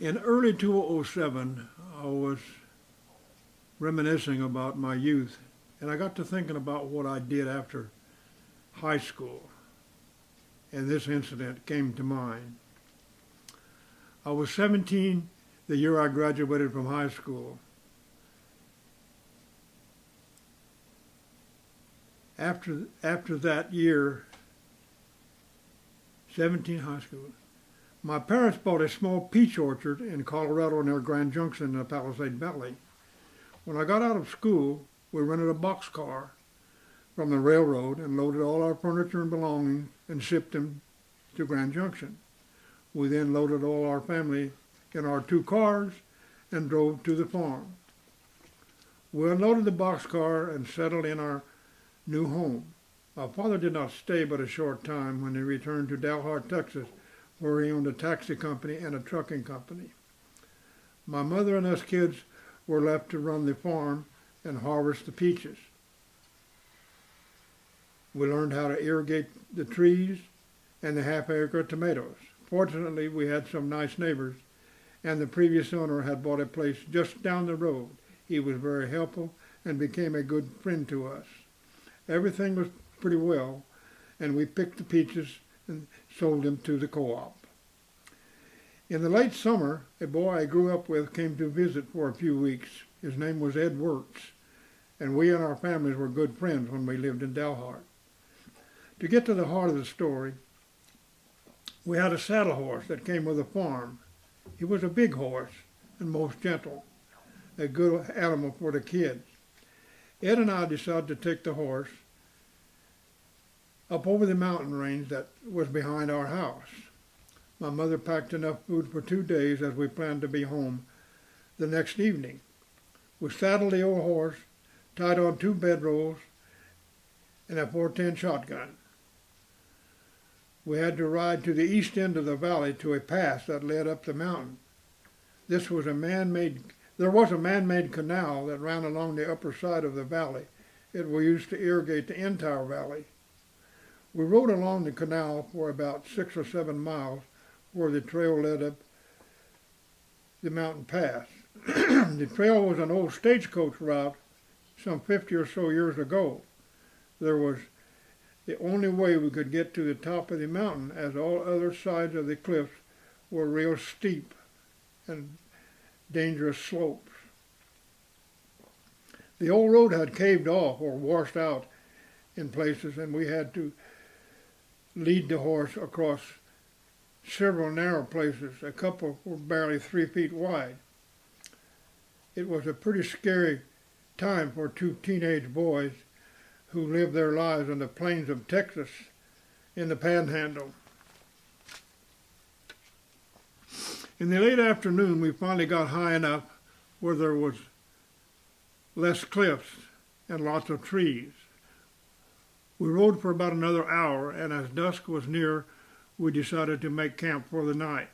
In early 2007, I was reminiscing about my youth, and I got to thinking about what I did after high school, and this incident came to mind. I was 17 the year I graduated from high school. After that year, 17 high school, my parents bought a small peach orchard in Colorado near Grand Junction in the Palisade Valley. When I got out of school, we rented a boxcar from the railroad and loaded all our furniture and belongings and shipped them to Grand Junction. We then loaded all our family in our two cars and drove to the farm. We unloaded the boxcar and settled in our new home. My father did not stay but a short time when he returned to Dalhart, Texas, where he owned a taxi company and a trucking company. My mother and us kids were left to run the farm and harvest the peaches. We learned how to irrigate the trees and the half-acre tomatoes. Fortunately, we had some nice neighbors, and the previous owner had bought a place just down the road. He was very helpful and became a good friend to us. Everything was pretty well, and we picked the peaches and sold them to the co-op. In the late summer, a boy I grew up with came to visit for a few weeks. His name was Ed Wirtz, and we and our families were good friends when we lived in Dalhart. To get to the heart of the story, we had a saddle horse that came with the farm. He was a big horse and most gentle, a good animal for the kids. Ed and I decided to take the horse up over the mountain range that was behind our house. My mother packed enough food for 2 days as we planned to be home the next evening. We saddled the old horse, tied on 2 bedrolls, and a .410 shotgun. We had to ride to the east end of the valley to a pass that led up the mountain. There was a man-made canal that ran along the upper side of the valley. It was used to irrigate the entire valley. We rode along the canal for about 6 or 7 miles where the trail led up the mountain pass. The trail was an old stagecoach route some 50 or so years ago. There was the only way we could get to the top of the mountain, as all other sides of the cliffs were real steep and dangerous slopes. The old road had caved off or washed out in places, and we had to lead the horse across several narrow places. A couple were barely 3 feet wide. It was a pretty scary time for 2 teenage boys who lived their lives on the plains of Texas in the Panhandle. In the late afternoon, we finally got high enough where there was less cliffs and lots of trees. We rode for about another hour, and as dusk was near, we decided to make camp for the night.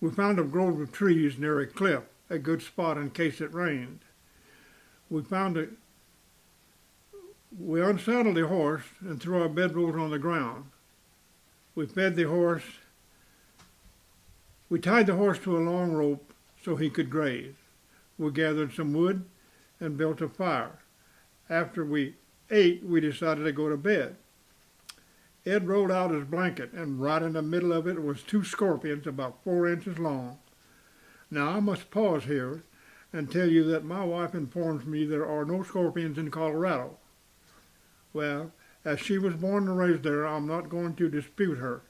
We found a grove of trees near a cliff, a good spot in case it rained. We unsaddled the horse and threw our bedrolls on the ground. We fed the horse. We tied the horse to a long rope so he could graze. We gathered some wood and built a fire. After we ate, we decided to go to bed. Ed rolled out his blanket, and right in the middle of it was 2 scorpions about 4 inches long. Now, I must pause here and tell you that my wife informs me there are no scorpions in Colorado. Well, as she was born and raised there, I'm not going to dispute her.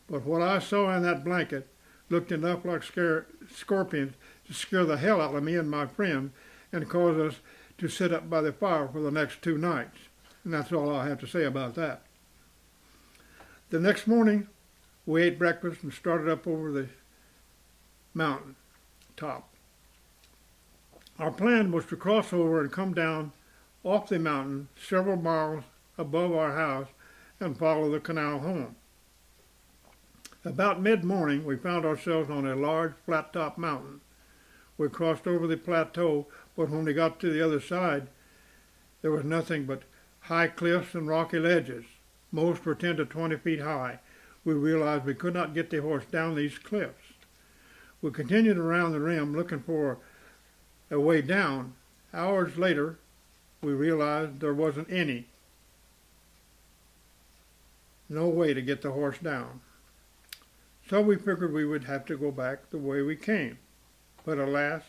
But what I saw in that blanket looked enough like scorpions to scare the hell out of me and my friend and cause us to sit up by the fire for the next 2 nights. And that's all I have to say about that. The next morning, we ate breakfast and started up over the mountain top. Our plan was to cross over and come down off the mountain several miles above our house and follow the canal home. About mid-morning, we found ourselves on a large flat-top mountain. We crossed over the plateau, but when we got to the other side, there was nothing but high cliffs and rocky ledges. Most were 10 to 20 feet high. We realized we could not get the horse down these cliffs. We continued around the rim looking for a way down. Hours later, we realized there wasn't any. No way to get the horse down. So we figured we would have to go back the way we came. But alas,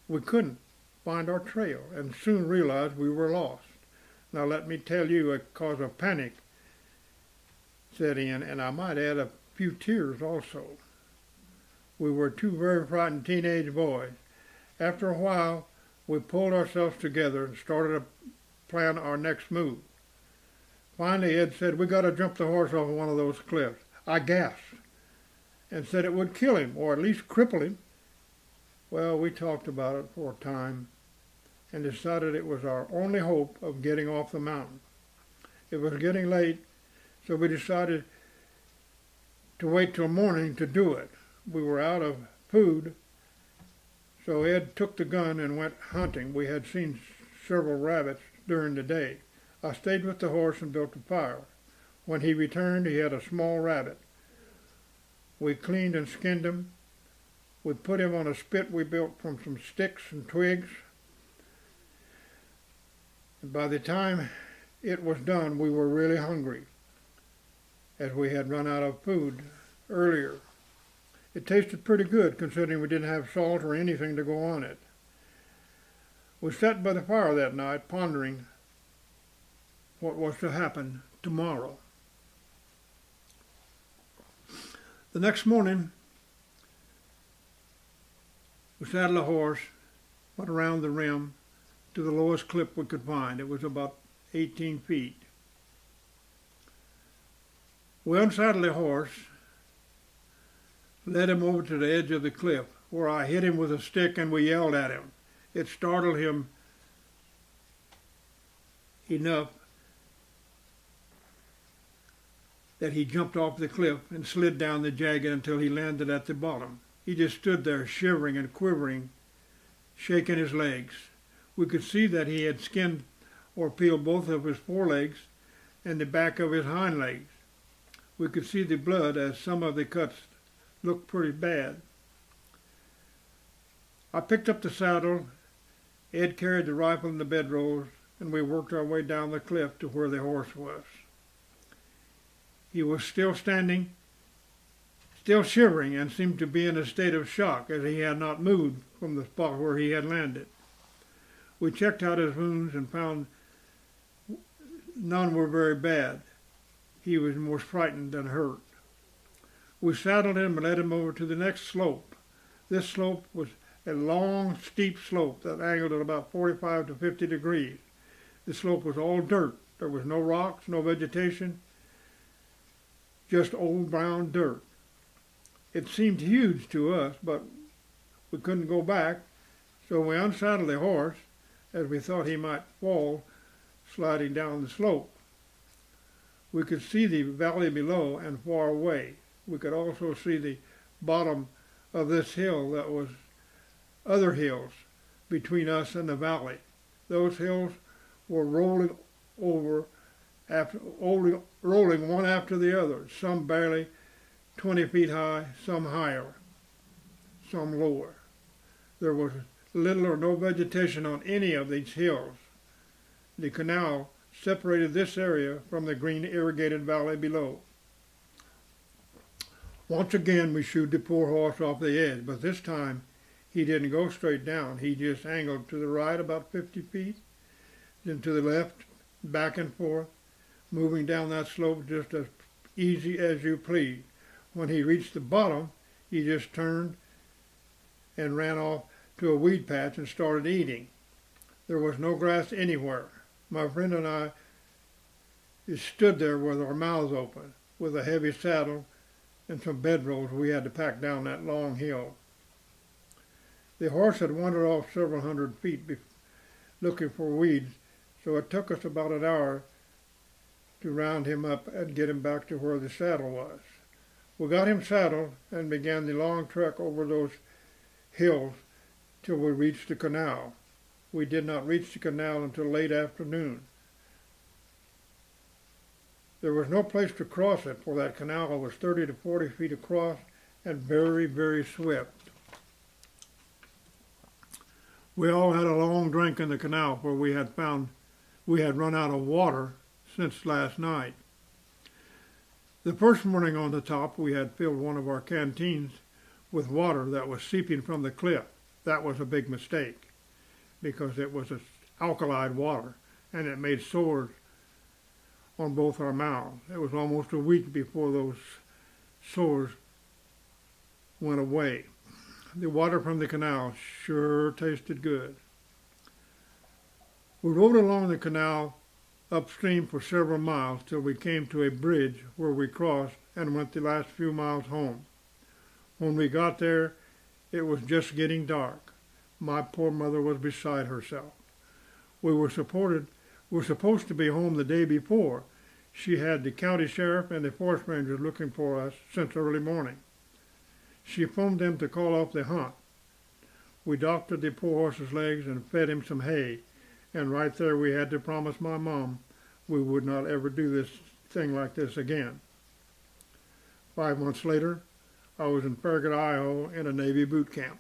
we couldn't find our trail and soon realized we were lost. Now let me tell you, a cause of panic set in, and I might add a few tears also. We were two very frightened teenage boys. After a while, we pulled ourselves together and started to plan our next move. Finally, Ed said, "We got to jump the horse off of one of those cliffs." I gasped and said it would kill him, or at least cripple him. Well, we talked about it for a time and decided it was our only hope of getting off the mountain. It was getting late, so we decided to wait till morning to do it. We were out of food, so Ed took the gun and went hunting. We had seen several rabbits during the day. I stayed with the horse and built a fire. When he returned, he had a small rabbit. We cleaned and skinned him. We put him on a spit we built from some sticks and twigs. And by the time it was done, we were really hungry, as we had run out of food earlier. It tasted pretty good, considering we didn't have salt or anything to go on it. We sat by the fire that night, pondering what was to happen tomorrow. The next morning, we saddled a horse, went around the rim to the lowest cliff we could find. It was about 18 feet. We unsaddled the horse, led him over to the edge of the cliff, where I hit him with a stick and we yelled at him. It startled him enough that he jumped off the cliff and slid down the jagged until he landed at the bottom. He just stood there shivering and quivering, shaking his legs. We could see that he had skinned or peeled both of his forelegs and the back of his hind legs. We could see the blood, as some of the cuts looked pretty bad. I picked up the saddle, Ed carried the rifle and the bedrolls, and we worked our way down the cliff to where the horse was. He was still standing, still shivering, and seemed to be in a state of shock, as he had not moved from the spot where he had landed. We checked out his wounds and found none were very bad. He was more frightened than hurt. We saddled him and led him over to the next slope. This slope was a long, steep slope that angled at about 45 to 50 degrees. The slope was all dirt. There was no rocks, no vegetation, just old brown dirt. It seemed huge to us, but we couldn't go back, so we unsaddled the horse, as we thought he might fall sliding down the slope. We could see the valley below and far away. We could also see the bottom of this hill that was other hills between us and the valley. Those hills were rolling over, rolling one after the other, some barely 20 feet high, some higher, some lower. There was little or no vegetation on any of these hills. The canal separated this area from the green irrigated valley below. Once again we shooed the poor horse off the edge, but this time he didn't go straight down. He just angled to the right about 50 feet, then to the left, back and forth, moving down that slope just as easy as you please. When he reached the bottom, he just turned and ran off to a weed patch and started eating. There was no grass anywhere. My friend and I just stood there with our mouths open, with a heavy saddle and some bedrolls we had to pack down that long hill. The horse had wandered off several hundred feet looking for weeds, so it took us about an hour to round him up and get him back to where the saddle was. We got him saddled and began the long trek over those hills till we reached the canal. We did not reach the canal until late afternoon. There was no place to cross it, for that canal was 30 to 40 feet across and very, very swift. We all had a long drink in the canal where we had found we had run out of water since last night. The first morning on the top, we had filled one of our canteens with water that was seeping from the cliff. That was a big mistake because it was alkaline water and it made sores on both our mouths. It was almost a week before those sores went away. The water from the canal sure tasted good. We rode along the canal upstream for several miles till we came to a bridge where we crossed and went the last few miles home. When we got there, it was just getting dark. My poor mother was beside herself. We were supposed to be home the day before. She had the county sheriff and the forest rangers looking for us since early morning. She phoned them to call off the hunt. We doctored the poor horse's legs and fed him some hay. And right there we had to promise my mom we would not ever do this thing like this again. 5 months later, I was in Farragut, Idaho in a Navy boot camp.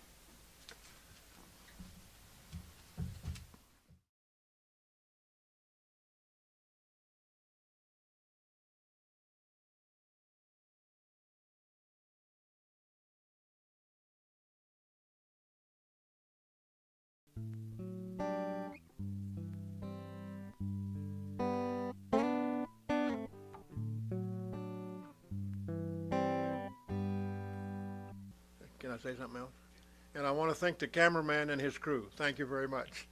Can I say something else? And I want to thank the cameraman and his crew. Thank you very much.